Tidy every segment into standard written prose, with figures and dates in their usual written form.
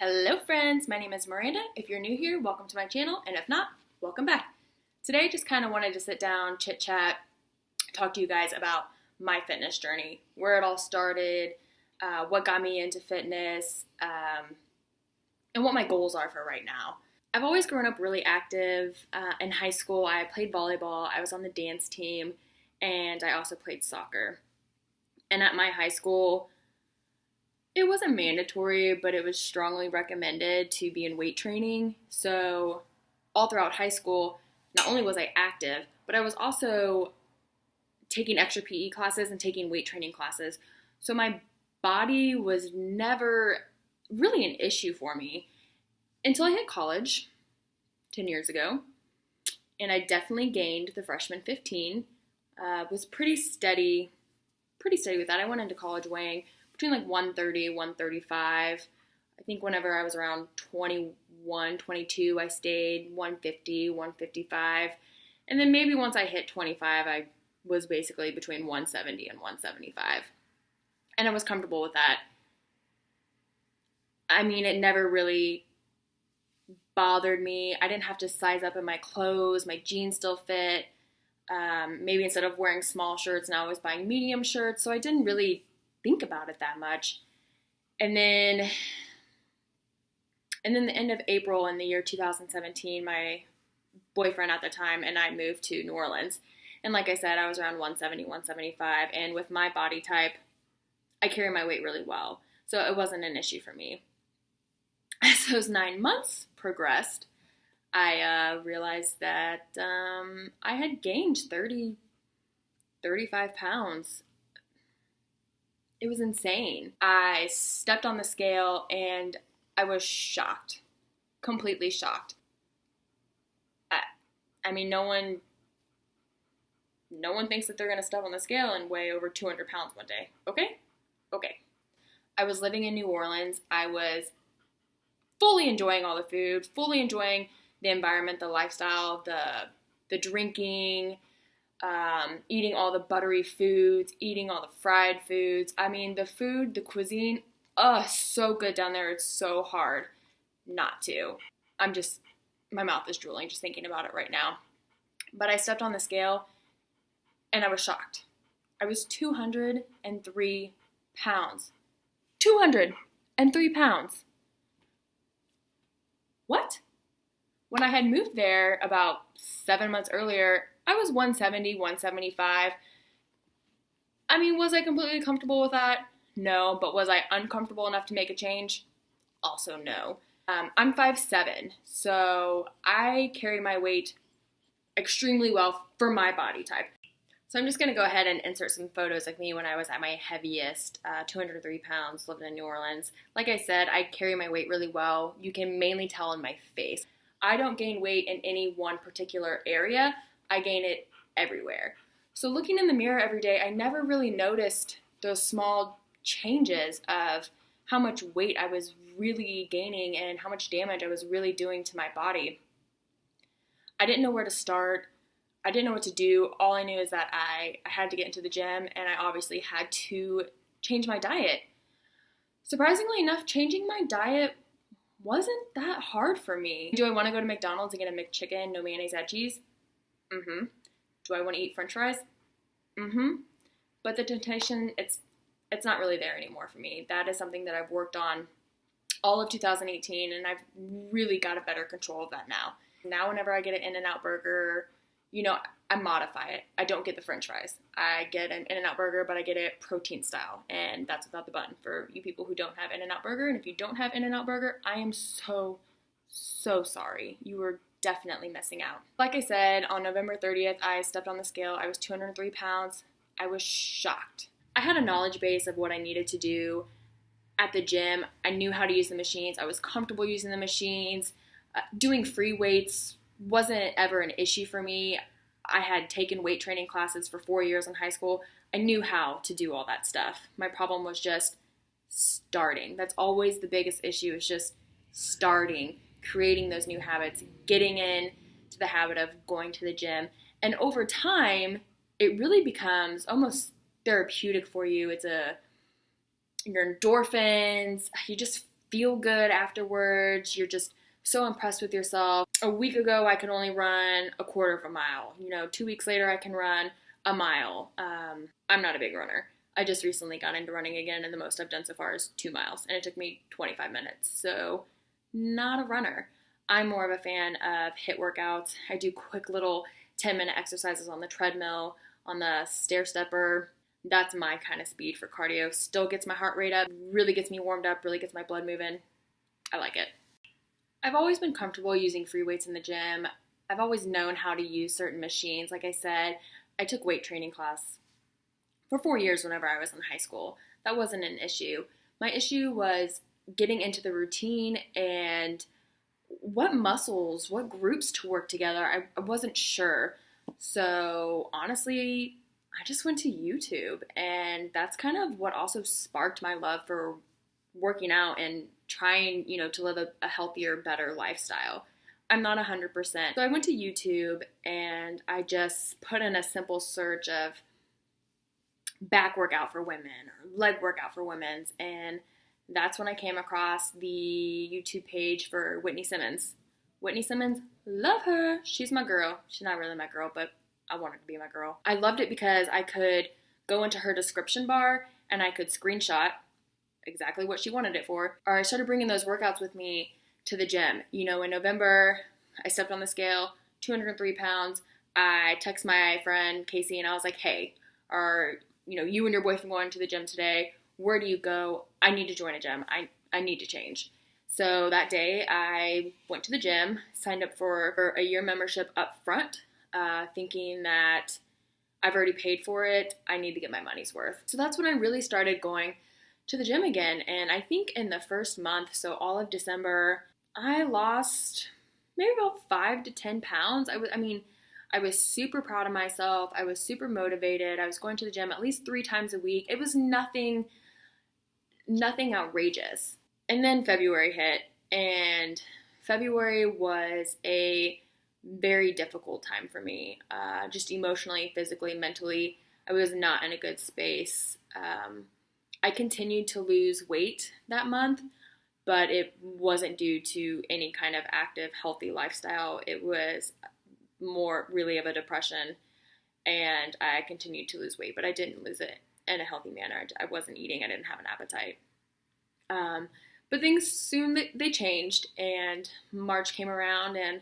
Hello friends, my name is Miranda. If you're new here, welcome to my channel, and if not, welcome back. Today I just kind of wanted to sit down, chit chat, talk to you guys about my fitness journey, where it all started, what got me into fitness, and what my goals are for right now. I've always grown up really active. In high school, I played volleyball, I was on the dance team, and I also played soccer. And at my high school, it wasn't mandatory, but it was strongly recommended to be in weight training. So all throughout high school, not only was I active, but I was also taking extra PE classes and taking weight training classes. So my body was never really an issue for me until I hit college 10 years ago. And I definitely gained the freshman 15. Was pretty steady with that. I went into college weighing between like 130, 135. I think whenever I was around 21, 22, I stayed 150, 155. And then maybe once I hit 25, I was basically between 170 and 175. And I was comfortable with that. I mean, it never really bothered me. I didn't have to size up in my clothes. My jeans still fit. Maybe instead of wearing small shirts, now I was buying medium shirts. So I didn't really think about it that much. And then the end of April in the year 2017, my boyfriend at the time and I moved to New Orleans. And like I said, I was around 170, 175. And with my body type, I carry my weight really well. So it wasn't an issue for me. As those 9 months progressed, I realized that I had gained 35 pounds. It was insane. I stepped on the scale and I was shocked, completely shocked. I mean, no one thinks that they're going to step on the scale and weigh over 200 pounds one day. Okay. I was living in New Orleans. I was fully enjoying all the food, fully enjoying the environment, the lifestyle, the drinking, eating all the buttery foods, eating all the fried foods. I mean, the food, the cuisine, so good down there. It's so hard not to. My mouth is drooling just thinking about it right now. But I stepped on the scale and I was shocked. I was 203 pounds. 203 pounds. What? When I had moved there about 7 months earlier, I was 170, 175. I mean, was I completely comfortable with that? No. But was I uncomfortable enough to make a change? Also no. I'm 5'7", so I carry my weight extremely well for my body type. So I'm just going to go ahead and insert some photos of me when I was at my heaviest, 203 pounds, living in New Orleans. Like I said, I carry my weight really well. You can mainly tell in my face. I don't gain weight in any one particular area. I gain it everywhere. So looking in the mirror every day, I never really noticed those small changes of how much weight I was really gaining and how much damage I was really doing to my body. I didn't know where to start. I didn't know what to do. All I knew is that I had to get into the gym, and I obviously had to change my diet. Surprisingly enough, changing my diet wasn't that hard for me. Do I want to go to McDonald's and get a McChicken, no mayonnaise, add cheese? Mm-hmm. Do I want to eat french fries? Mm-hmm. But the temptation, it's not really there anymore for me. That is something that I've worked on all of 2018, and I've really got a better control of that now. Now whenever I get an In-N-Out burger, I modify it. I don't get the french fries. I get an In-N-Out burger, but I get it protein style, and that's without the bun for you people who don't have In-N-Out burger. And if you don't have In-N-Out burger, I am so sorry. You are definitely missing out. Like I said, on November 30th, I stepped on the scale. I was 203 pounds. I was shocked. I had a knowledge base of what I needed to do at the gym. I knew how to use the machines. I was comfortable using the machines. Doing free weights wasn't ever an issue for me. I had taken weight training classes for 4 years in high school. I knew how to do all that stuff. My problem was just starting. That's always the biggest issue, is just starting, creating those new habits, getting in to the habit of going to the gym. And over time, it really becomes almost therapeutic for you. Your endorphins, you just feel good afterwards. You're just so impressed with yourself. A week ago, I could only run a quarter of a mile. 2 weeks later, I can run a mile. I'm not a big runner. I just recently got into running again, and the most I've done so far is 2 miles, and it took me 25 minutes. So not a runner. I'm more of a fan of HIIT workouts. I do quick little 10-minute exercises on the treadmill, on the stair stepper. That's my kind of speed for cardio. Still gets my heart rate up, really gets me warmed up, really gets my blood moving. I like it. I've always been comfortable using free weights in the gym. I've always known how to use certain machines. Like I said, I took weight training class for 4 years whenever I was in high school. That wasn't an issue. My issue was getting into the routine and what muscles, what groups to work together. I wasn't sure. So honestly, I just went to YouTube, and that's kind of what also sparked my love for working out and trying, to live a healthier, better lifestyle. I'm not 100%. So I went to YouTube and I just put in a simple search of back workout for women or leg workout for women's, and that's when I came across the YouTube page for Whitney Simmons. Whitney Simmons, love her. She's my girl. She's not really my girl, but I want her to be my girl. I loved it because I could go into her description bar and I could screenshot exactly what she wanted it for. Or I started bringing those workouts with me to the gym. In November, I stepped on the scale, 203 pounds. I text my friend Casey and I was like, hey, are you and your boyfriend going to the gym today? Where do you go? I need to join a gym. I need to change. So that day I went to the gym, signed up for a year membership up front, thinking that I've already paid for it. I need to get my money's worth. So that's when I really started going to the gym again. And I think in the first month, so all of December, I lost maybe about 5 to 10 pounds. I was super proud of myself. I was super motivated. I was going to the gym at least 3 times a week. It was nothing outrageous. And then February hit, and February was a very difficult time for me, just emotionally, physically, mentally. I was not in a good space. I continued to lose weight that month, but it wasn't due to any kind of active, healthy lifestyle. It was more really of a depression, and I continued to lose weight, but I didn't lose it in a healthy manner. I wasn't eating. I didn't have an appetite. But things soon, they changed, and March came around, and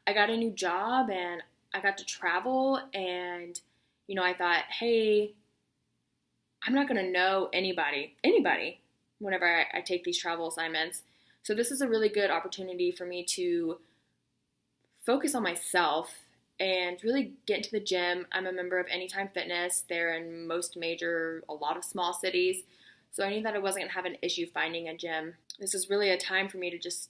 I got a new job, and I got to travel, and, I thought, hey, I'm not going to know anybody, whenever I take these travel assignments. So this is a really good opportunity for me to focus on myself and really get into the gym. I'm a member of Anytime Fitness. They're in a lot of small cities. So I knew that I wasn't going to have an issue finding a gym. This is really a time for me to just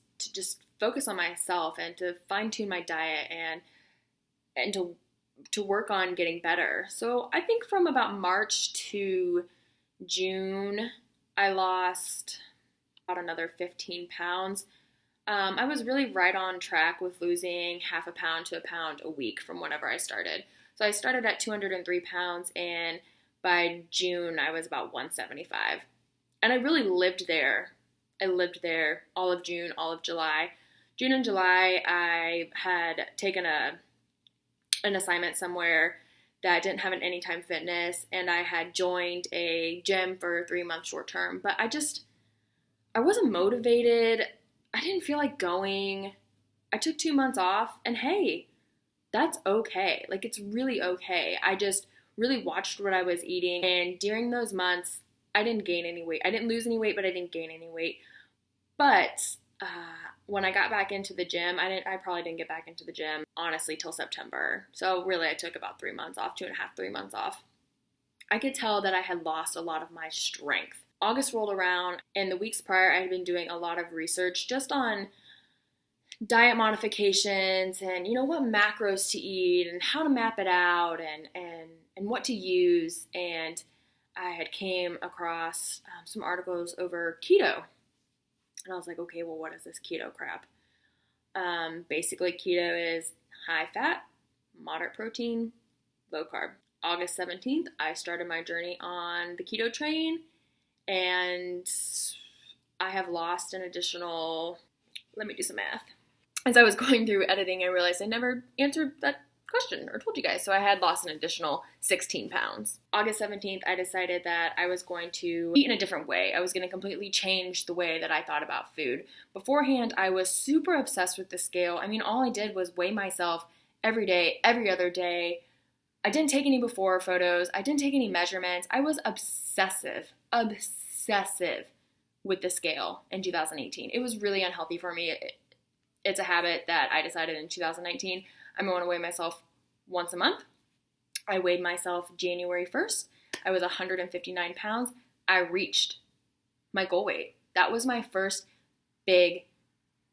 focus on myself and to fine-tune my diet and to work on getting better. So I think from about March to June, I lost about another 15 pounds. I was really right on track with losing half a pound to a pound a week from whenever I started. So I started at 203 pounds, and by June, I was about 175. And I really lived there. I lived there all of June, all of July. June and July, I had taken an assignment somewhere that didn't have an Anytime Fitness, and I had joined a gym for 3 months short term. But I wasn't motivated. I didn't feel like going. I took 2 months off, and hey, that's okay. Like, it's really okay. I just really watched what I was eating, and during those months, I didn't gain any weight. I didn't lose any weight, but I didn't gain any weight. But when I got back into the gym, I probably didn't get back into the gym, honestly, till September. So really, I took about 3 months off, 2.5, 3 months off. I could tell that I had lost a lot of my strength. August rolled around, and the weeks prior, I had been doing a lot of research just on diet modifications and, what macros to eat and how to map it out and what to use. And I had came across some articles over keto. And I was like, okay, well, what is this keto crap? Basically, keto is high fat, moderate protein, low carb. August 17th, I started my journey on the keto train, and I have lost an additional, let me do some math. As I was going through editing, I realized I never answered that question or told you guys. So I had lost an additional 16 pounds. August 17th, I decided that I was going to eat in a different way. I was going to completely change the way that I thought about food. Beforehand, I was super obsessed with the scale. I mean, all I did was weigh myself every day, every other day. I didn't take any before photos. I didn't take any measurements. I was obsessive with the scale in 2018. It was really unhealthy for me. It's a habit that I decided in 2019 I'm going to weigh myself once a month. I weighed myself January 1st. I was 159 pounds. I reached my goal weight. That was my first big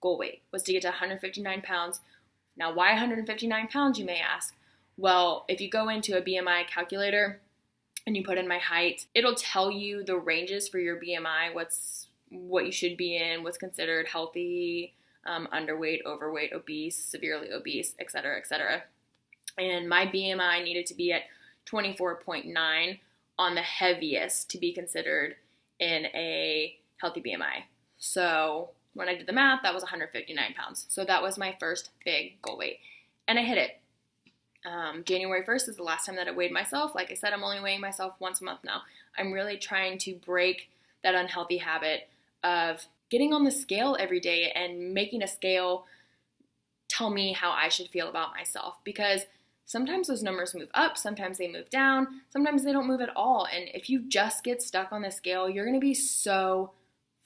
goal weight, was to get to 159 pounds. Now, why 159 pounds, you may ask? Well, if you go into a BMI calculator and you put in my height, it'll tell you the ranges for your BMI, what you should be in, what's considered healthy, underweight, overweight, obese, severely obese, etc., etc. And my BMI needed to be at 24.9 on the heaviest to be considered in a healthy BMI. So when I did the math, that was 159 pounds. So that was my first big goal weight. And I hit it. January 1st is the last time that I weighed myself. Like I said, I'm only weighing myself once a month now. I'm really trying to break that unhealthy habit of getting on the scale every day and making a scale tell me how I should feel about myself, because sometimes those numbers move up, sometimes they move down, sometimes they don't move at all. And if you just get stuck on the scale, you're going to be so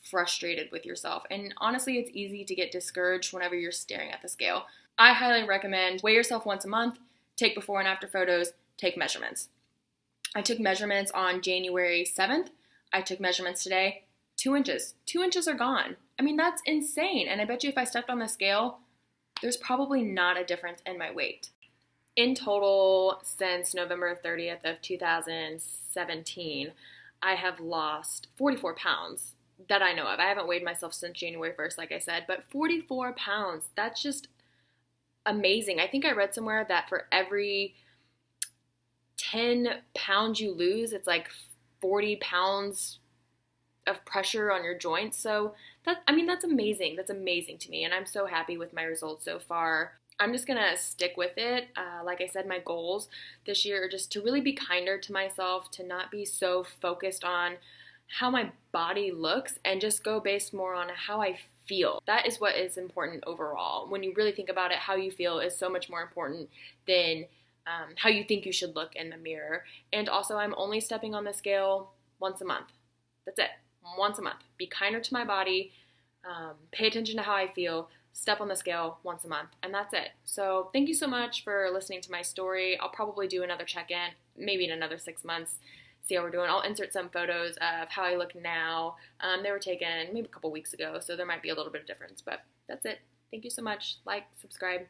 frustrated with yourself. And honestly, it's easy to get discouraged whenever you're staring at the scale. I highly recommend weigh yourself once a month, take before and after photos, take measurements. I took measurements on January 7th. I took measurements today. 2 inches. 2 inches are gone. I mean, that's insane. And I bet you if I stepped on the scale, there's probably not a difference in my weight. In total, since November 30th of 2017, I have lost 44 pounds that I know of. I haven't weighed myself since January 1st, like I said, but 44 pounds, that's just amazing. I think I read somewhere that for every 10 pounds you lose, it's like 40 pounds of pressure on your joints. So that's amazing. That's amazing to me. And I'm so happy with my results so far. I'm just going to stick with it. Like I said, my goals this year are just to really be kinder to myself, to not be so focused on how my body looks and just go based more on how I feel. That is what is important overall. When you really think about it, how you feel is so much more important than how you think you should look in the mirror. And also, I'm only stepping on the scale once a month. That's it. Once a month. Be kinder to my body. Pay attention to how I feel. Step on the scale once a month. And that's it. So thank you so much for listening to my story. I'll probably do another check-in, maybe in another 6 months. See how we're doing. I'll insert some photos of how I look now. They were taken maybe a couple weeks ago, so there might be a little bit of difference. But that's it. Thank you so much. Like, subscribe.